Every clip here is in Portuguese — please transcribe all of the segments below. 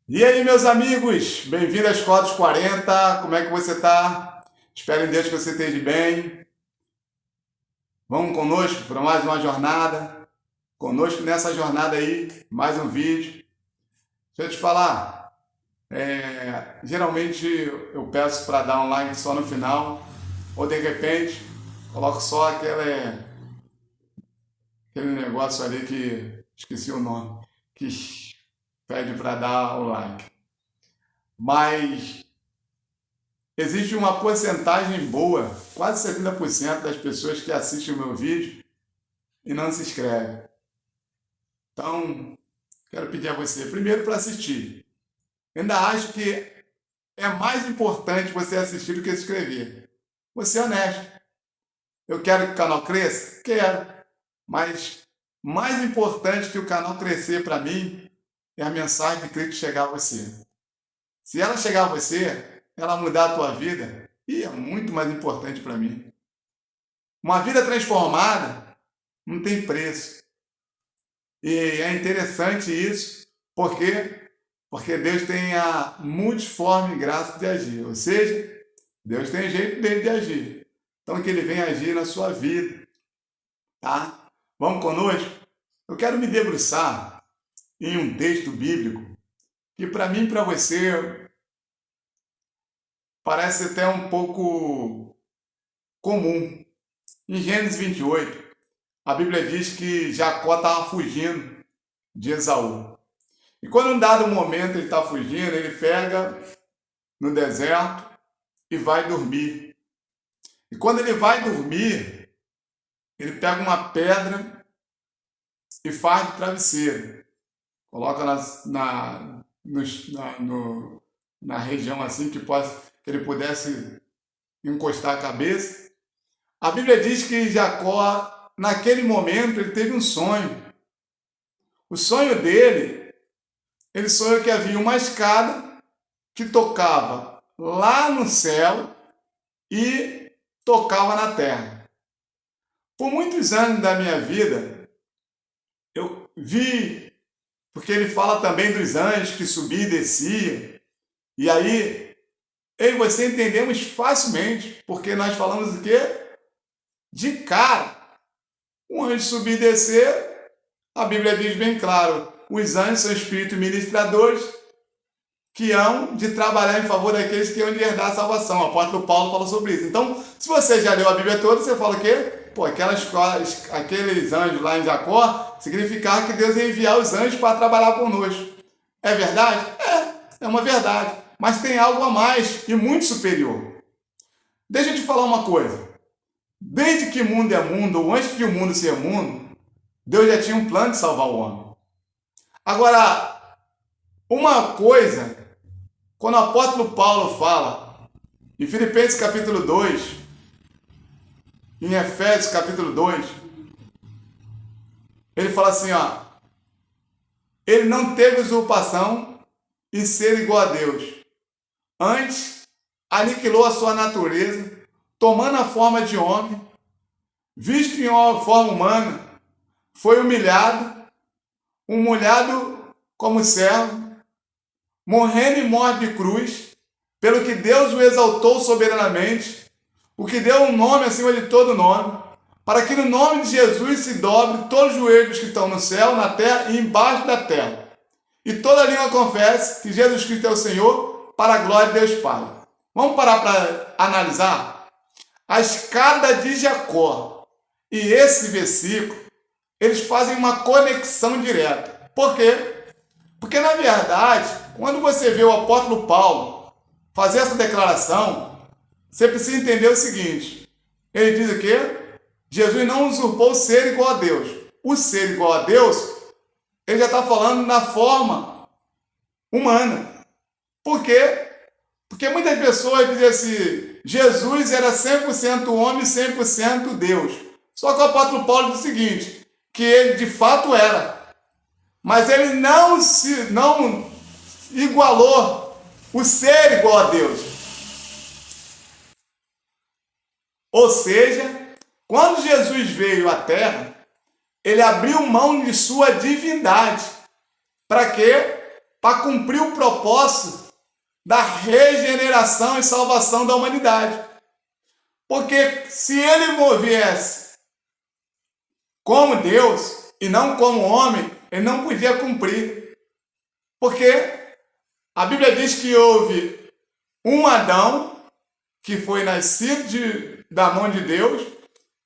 E aí, meus amigos, bem-vindo à Escola dos 40. Como é que você está? Espero em Deus que você esteja bem. Vamos conosco para mais uma jornada. Conosco nessa jornada aí, mais um vídeo. Deixa eu te falar, geralmente eu peço para dar um like só no final, ou de repente coloco só aquele negócio ali que esqueci o nome, que pede para dar o like. Mas existe uma porcentagem boa, quase 70% das pessoas que assistem o meu vídeo e não se inscrevem. Então, quero pedir a você, primeiro, para assistir. Ainda acho que é mais importante você assistir do que se inscrever. Vou ser honesto. Eu quero que o canal cresça? Quero. Mas mais importante que o canal crescer para mim é a mensagem de Cristo chegar a você. Se ela chegar a você, ela mudar a tua vida, e é muito mais importante para mim. Uma vida transformada não tem preço. E é interessante isso, por quê? Porque Deus tem a multiforme graça de agir, ou seja, Deus tem jeito dele de agir. Então que ele venha agir na sua vida, tá? Vamos conosco? Eu quero me debruçar em um texto bíblico que para mim e para você parece até um pouco comum. Em Gênesis 28, a Bíblia diz que Jacó estava fugindo de Esaú. E quando em um dado momento ele está fugindo, ele pega no deserto e vai dormir. E quando ele vai dormir, ele pega uma pedra e faz de travesseiro. Coloca na região assim que ele pudesse encostar a cabeça. A Bíblia diz que Jacó, naquele momento, ele teve um sonho. O sonho dele, ele sonhou que havia uma escada que tocava lá no céu e tocava na terra. Por muitos anos da minha vida, eu vi, porque ele fala também dos anjos que subiam e desciam, e aí eu e você entendemos facilmente, porque nós falamos o quê? De cara. Um anjo subir e descer, a Bíblia diz bem claro, os anjos são espíritos ministradores que hão de trabalhar em favor daqueles que hão de herdar a salvação. O apóstolo Paulo fala sobre isso. Então, se você já leu a Bíblia toda, você fala o quê? Pô, aqueles anjos lá em Jacó significava que Deus ia enviar os anjos para trabalhar conosco. É verdade? É uma verdade. Mas tem algo a mais e muito superior. Deixa eu te falar uma coisa. Desde que o mundo é mundo, ou antes que o mundo seja mundo, Deus já tinha um plano de salvar o homem. Agora, uma coisa, quando o apóstolo Paulo fala, em Filipenses capítulo 2, em Efésios capítulo 2, ele fala assim, ó, ele não teve usurpação em ser igual a Deus. Antes, aniquilou a sua natureza, tomando a forma de homem, visto em uma forma humana, foi humilhado como servo, morrendo em morte de cruz, pelo que Deus o exaltou soberanamente, o que deu um nome acima de todo nome, para que no nome de Jesus se dobre todos os joelhos que estão no céu, na terra e embaixo da terra. E toda língua confesse que Jesus Cristo é o Senhor, para a glória de Deus Pai. Vamos parar para analisar? A escada de Jacó e esse versículo, eles fazem uma conexão direta. Por quê? Porque, na verdade, quando você vê o apóstolo Paulo fazer essa declaração, você precisa entender o seguinte. Ele diz o quê? Jesus não usurpou o ser igual a Deus. O ser igual a Deus, ele já está falando na forma humana. Por quê? Porque muitas pessoas dizem assim, Jesus era 100% homem e 100% Deus. Só que o apóstolo Paulo diz o seguinte, que ele de fato era. Mas ele não igualou o ser igual a Deus. Ou seja, quando Jesus veio à Terra, ele abriu mão de sua divindade. Para quê? Para cumprir o propósito da regeneração e salvação da humanidade. Porque se ele movesse como Deus e não como homem, ele não podia cumprir. Porque a Bíblia diz que houve um Adão que foi nascido da mão de Deus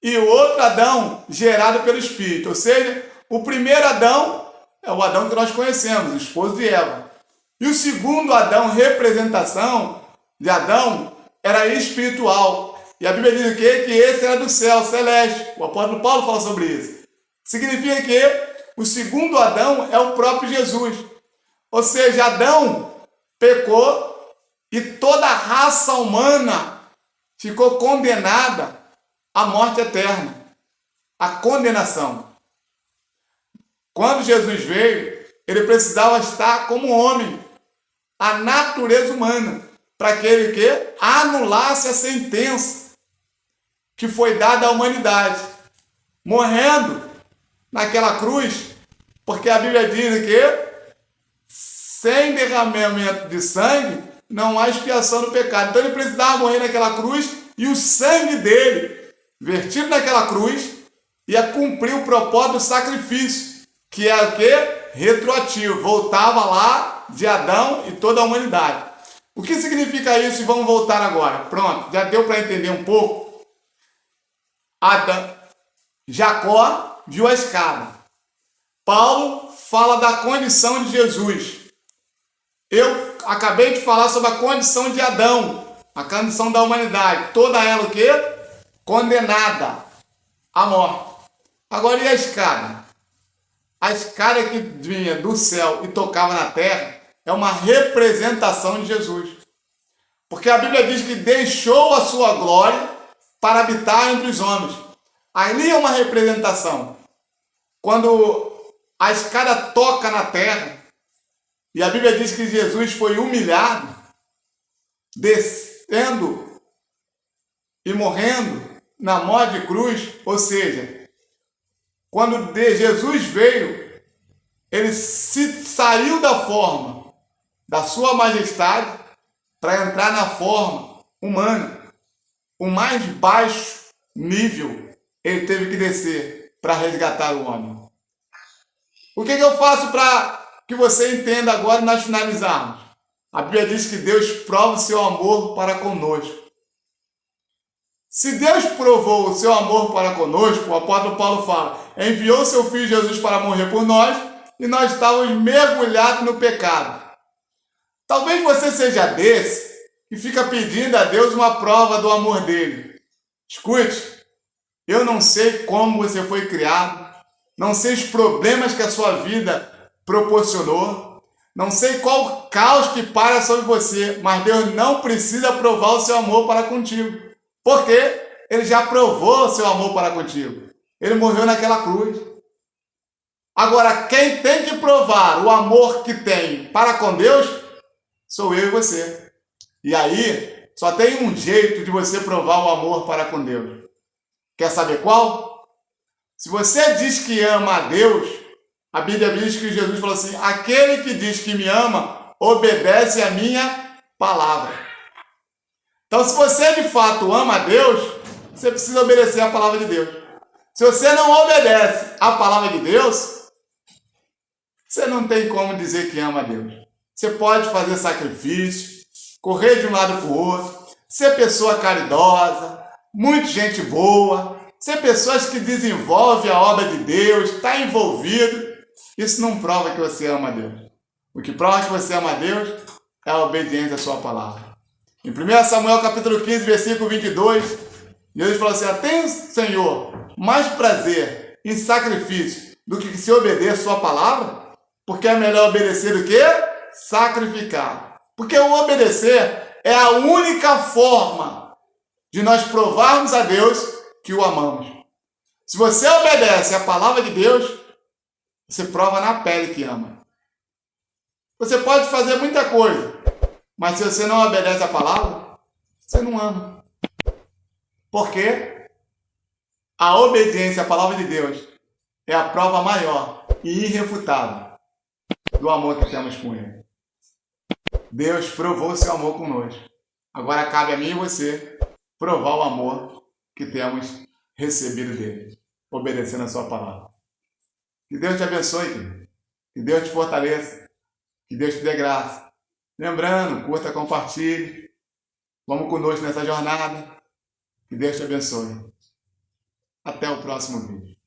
e o outro Adão gerado pelo Espírito. Ou seja, o primeiro Adão é o Adão que nós conhecemos, o esposo de Eva. E o segundo Adão, representação de Adão, era espiritual. E a Bíblia diz o quê? Que esse era do céu, celeste. O apóstolo Paulo fala sobre isso. Significa que o segundo Adão é o próprio Jesus. Ou seja, Adão pecou e toda a raça humana ficou condenada à morte eterna, à condenação. Quando Jesus veio, ele precisava estar como homem, a natureza humana, para que ele que anulasse a sentença que foi dada à humanidade, morrendo naquela cruz, porque a Bíblia diz que sem derramamento de sangue não há expiação do pecado. Então ele precisava morrer naquela cruz e o sangue dele, vertido naquela cruz, ia cumprir o propósito do sacrifício, que era o quê? Retroativo, voltava lá de Adão e toda a humanidade. O que significa isso? E vamos voltar agora. Pronto, já deu para entender um pouco. Jacó viu a escada. Paulo fala da condição de Jesus. Eu acabei de falar sobre a condição de Adão, a condição da humanidade. Toda ela o quê? Condenada à morte. Agora e a escada? A escada que vinha do céu e tocava na terra é uma representação de Jesus. Porque a Bíblia diz que deixou a sua glória para habitar entre os homens. Ali é uma representação. Quando a escada toca na terra, e a Bíblia diz que Jesus foi humilhado, descendo e morrendo na morte de cruz, ou seja, quando Jesus veio, ele se saiu da forma da sua majestade para entrar na forma humana. O mais baixo nível ele teve que descer para resgatar o homem. O que eu faço para que você entenda agora e nós finalizarmos? A Bíblia diz que Deus prova o seu amor para conosco. Se Deus provou o seu amor para conosco, o apóstolo Paulo fala, enviou seu Filho Jesus para morrer por nós e nós estávamos mergulhados no pecado. Talvez você seja desse que fica pedindo a Deus uma prova do amor dele. Escute, eu não sei como você foi criado, não sei os problemas que a sua vida proporcionou, não sei qual caos que para sobre você, mas Deus não precisa provar o seu amor para contigo. Porque ele já provou o seu amor para contigo. Ele morreu naquela cruz. Agora, quem tem que provar o amor que tem para com Deus, sou eu e você. E aí, só tem um jeito de você provar o amor para com Deus. Quer saber qual? Se você diz que ama a Deus, a Bíblia diz que Jesus falou assim, aquele que diz que me ama, obedece a minha palavra. Então, se você de fato ama a Deus, você precisa obedecer a palavra de Deus. Se você não obedece a palavra de Deus, você não tem como dizer que ama a Deus. Você pode fazer sacrifício, correr de um lado para o outro, ser pessoa caridosa, muita gente boa, ser pessoas que desenvolvem a obra de Deus, está envolvido. Isso não prova que você ama a Deus. O que prova que você ama a Deus é a obediência à sua palavra. Em 1 Samuel capítulo 15, versículo 22, Jesus falou assim, tem o Senhor mais prazer em sacrifício do que se obedecer a sua palavra? Porque é melhor obedecer do que sacrificar. Porque o obedecer é a única forma de nós provarmos a Deus que o amamos. Se você obedece a palavra de Deus, você prova na pele que ama. Você pode fazer muita coisa, mas se você não obedece a palavra, você não ama. Por quê? A obediência à palavra de Deus é a prova maior e irrefutável do amor que temos com Ele. Deus provou seu amor conosco. Agora cabe a mim e você provar o amor que temos recebido dele, obedecendo a sua palavra. Que Deus te abençoe, querido. Que Deus te fortaleça. Que Deus te dê graça. Lembrando, curta, compartilhe. Vamos conosco nessa jornada. Que Deus te abençoe. Até o próximo vídeo.